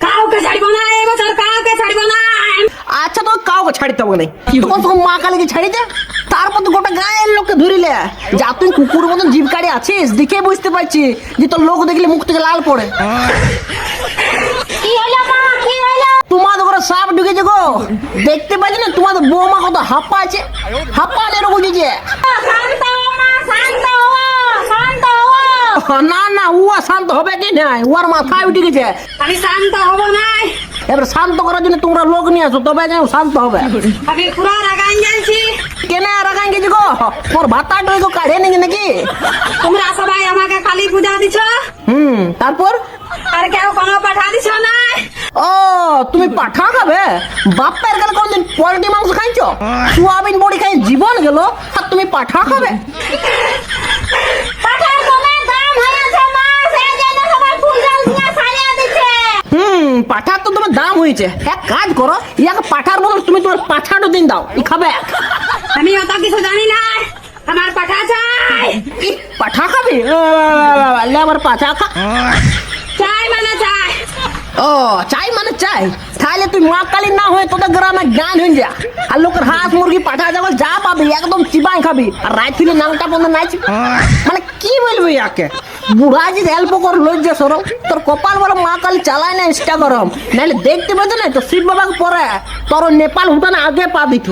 কাউকে ছাড়বো না এবছর, কাউকে ছাড়বো না। আচ্ছা তো কাউকে ছাড়িতে হবে না, তখন মা কালীকে ছাড়ি দে। তারপর তো গোটা গায়ের লোককে ধরিলে যা তুই কুকুর মতন জিভ কাড়ি আছিস, দেখে বুঝতে পারছি যে তোর লোক দেখলে মুখ থেকে লাল পড়ে। কি হলো মা, কি হলো? তোমাদের ঘরে সাপ ঢুকেছে গো, দেখতে পাচ্ছি না তোমাদের বৌমা কত হাপ্পা আছে, হাপ্পা নেই বুঝেছে। শান্ত হও মা, শান্ত হও, শান্ত হও। না না, উয়া শান্ত হবে কি নাই, উয়ার মাথায় উঠে গেছে। আমি শান্ত হব না। এবার শান্ত করার জন্য তোমরা লোক নিয়ে আসো, তবে যেন শান্ত হবে। আমি পুরা রাগান যাচ্ছি। কেনে রাখান গেছি গো, তোর ভাতা ডই গো কাঢ়ে নাকি নাকি? তোমরা সবাই আমাকে কালী পূজা দিছ, তারপর আর কেউ কোনো পাঠা দিছ না। ও তুমি পাঠা খাবে? বাপ্পার গেলে কোনদিন পোল্ট্রি মাংস খাইছো? সোয়াবিন বড়ি খাই জীবন গেল, আর তুমি পাঠা খাবে? পাঠার কমে দাম হয়েছে মা, সেই জন্য সবাই ফুল জল দিয়ে সারিয়ে দিচ্ছে। পাঠার তো তোমার দাম হয়েছে, এক কাজ করো, ইয়াকে পাঠার বদল তুমি তোমার পাঠাটা দিন দাও, ই খাবে। আমি অত কিছু জানি না, আমার পাঠা চাই। ই, পাঠা খাবি? লে আমার পাঠা খা। চাই মানে চাই। ও চাই মানে চাই, তাহলে তুই মা কালী না হয়ে তোদের গ্রামে গান হয়ে যা, আর লোকের হাঁস মুরগি পাঠা যাবো যা পাবি একদম চিবাই খাবি, আর রাত্রি নামটা বন্ধ নাইছি। মানে কি বলবি ইয়াকে, বুড়া যে হেল্প কর লজ্জা সরম, তোর কপাল বড় মা কালী চালায় না ইনস্টাগ্রাম, নাহলে দেখতে পেতো না তো শিব বাবাকে পরে তোর নেপাল হুটানে আগে পা দিত।